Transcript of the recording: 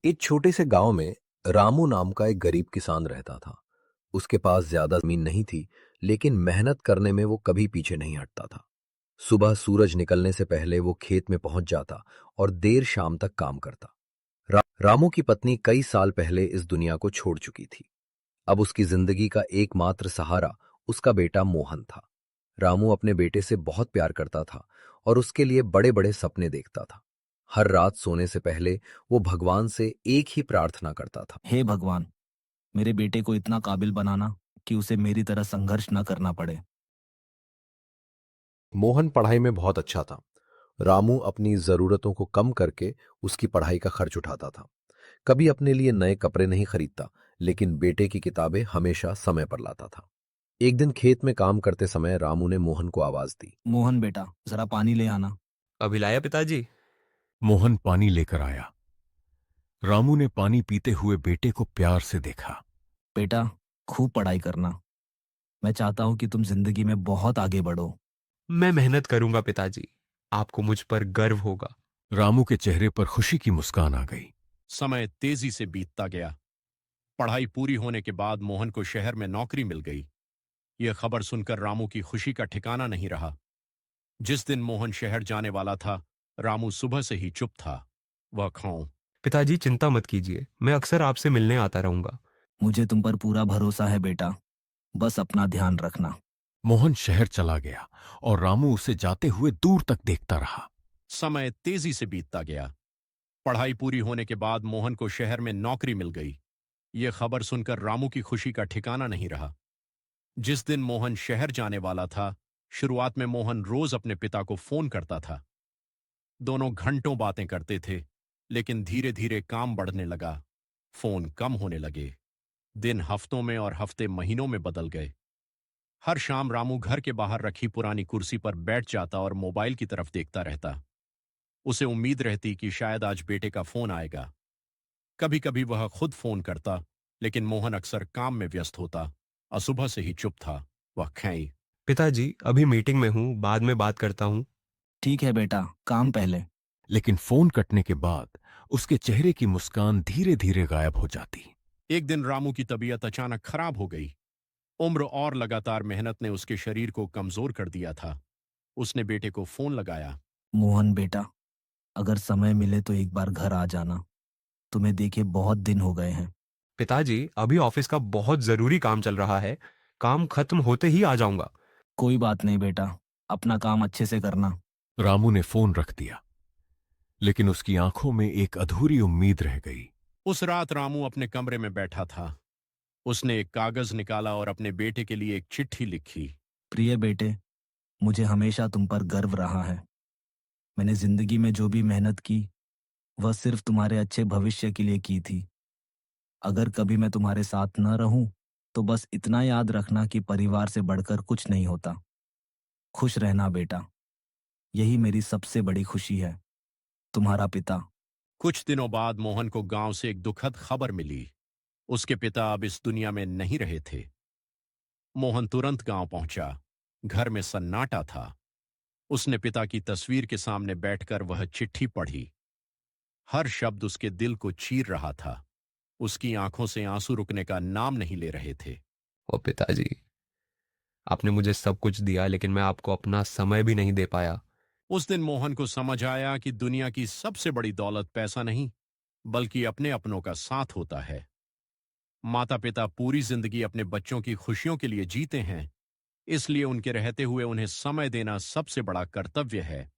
एक छोटे से गांव में रामू नाम का एक गरीब किसान रहता था। उसके पास ज्यादा जमीन नहीं थी, लेकिन मेहनत करने में वो कभी पीछे नहीं हटता था। सुबह सूरज निकलने से पहले वो खेत में पहुंच जाता और देर शाम तक काम करता। रामू की पत्नी कई साल पहले इस दुनिया को छोड़ चुकी थी। अब उसकी जिंदगी का एकमात्र सहारा उसका बेटा मोहन था। रामू अपने बेटे से बहुत प्यार करता था और उसके लिए बड़े बड़े सपने देखता था। हर रात सोने से पहले वो भगवान से एक ही प्रार्थना करता था। हे भगवान, मेरे बेटे को इतना काबिल बनाना कि उसे मेरी तरह संघर्ष न करना पड़े। मोहन पढ़ाई में बहुत अच्छा था। रामू अपनी जरूरतों को कम करके उसकी पढ़ाई का खर्च उठाता था। कभी अपने लिए नए कपड़े नहीं खरीदता, लेकिन बेटे की किताबें हमेशा समय पर लाता था। एक दिन खेत में काम करते समय रामू ने मोहन को आवाज दी। मोहन बेटा, जरा पानी ले आना। अभी लाया पिताजी। मोहन पानी लेकर आया। रामू ने पानी पीते हुए बेटे को प्यार से देखा। बेटा, खूब पढ़ाई करना। मैं चाहता हूं कि तुम जिंदगी में बहुत आगे बढ़ो। मैं मेहनत करूंगा पिताजी। आपको मुझ पर गर्व होगा। रामू के चेहरे पर खुशी की मुस्कान आ गई। समय तेजी से बीतता गया। पढ़ाई पूरी होने के बाद मोहन को शहर में नौकरी मिल गई। यह खबर सुनकर रामू की खुशी का ठिकाना नहीं रहा। जिस दिन मोहन शहर जाने वाला था, रामू सुबह से ही चुप था। वह खाऊं। पिताजी चिंता मत कीजिए, मैं अक्सर आपसे मिलने आता रहूंगा। मुझे तुम पर पूरा भरोसा है बेटा। बस अपना ध्यान रखना। मोहन शहर चला गया और रामू उसे जाते हुए दूर तक देखता रहा। समय तेजी से बीतता गया। पढ़ाई पूरी होने के बाद मोहन को शहर में नौकरी मिल गई। यह खबर सुनकर रामू की खुशी का ठिकाना नहीं रहा। जिस दिन मोहन शहर जाने वाला था, शुरुआत में मोहन रोज अपने पिता को फोन करता था। दोनों घंटों बातें करते थे, लेकिन धीरे धीरे काम बढ़ने लगा। फोन कम होने लगे। दिन हफ्तों में और हफ्ते महीनों में बदल गए। हर शाम रामू घर के बाहर रखी पुरानी कुर्सी पर बैठ जाता और मोबाइल की तरफ देखता रहता। उसे उम्मीद रहती कि शायद आज बेटे का फोन आएगा। कभी कभी वह खुद फोन करता, लेकिन मोहन अक्सर काम में व्यस्त होता और सुबह से ही चुप था। वह खैई। पिताजी अभी मीटिंग में हूँ, बाद में बात करता हूँ। ठीक है बेटा, काम पहले। लेकिन फोन कटने के बाद उसके चेहरे की मुस्कान धीरे धीरे गायब हो जाती। एक दिन रामू की तबीयत अचानक खराब हो गई। उम्र और लगातार मेहनत ने उसके शरीर को कमजोर कर दिया था। उसने बेटे को फोन लगाया। मोहन बेटा, अगर समय मिले तो एक बार घर आ जाना। तुम्हें देखे बहुत दिन हो गए हैं। पिताजी अभी ऑफिस का बहुत जरूरी काम चल रहा है। काम खत्म होते ही आ जाऊंगा। कोई बात नहीं बेटा, अपना काम अच्छे से करना। रामू ने फोन रख दिया, लेकिन उसकी आंखों में एक अधूरी उम्मीद रह गई। उस रात रामू अपने कमरे में बैठा था। उसने एक कागज निकाला और अपने बेटे के लिए एक चिट्ठी लिखी। प्रिय बेटे, मुझे हमेशा तुम पर गर्व रहा है। मैंने जिंदगी में जो भी मेहनत की, वह सिर्फ तुम्हारे अच्छे भविष्य के लिए की थी। अगर कभी मैं तुम्हारे साथ न रहूं, तो बस इतना याद रखना कि परिवार से बढ़कर कुछ नहीं होता। खुश रहना बेटा, यही मेरी सबसे बड़ी खुशी है। तुम्हारा पिता। कुछ दिनों बाद मोहन को गांव से एक दुखद खबर मिली। उसके पिता अब इस दुनिया में नहीं रहे थे। मोहन तुरंत गांव पहुंचा। घर में सन्नाटा था। उसने पिता की तस्वीर के सामने बैठकर वह चिट्ठी पढ़ी। हर शब्द उसके दिल को चीर रहा था। उसकी आंखों से आंसू रुकने का नाम नहीं ले रहे थे। ओ पिताजी, आपने मुझे सब कुछ दिया, लेकिन मैं आपको अपना समय भी नहीं दे पाया। उस दिन मोहन को समझ आया कि दुनिया की सबसे बड़ी दौलत पैसा नहीं, बल्कि अपने अपनों का साथ होता है। माता पिता पूरी जिंदगी अपने बच्चों की खुशियों के लिए जीते हैं, इसलिए उनके रहते हुए उन्हें समय देना सबसे बड़ा कर्तव्य है।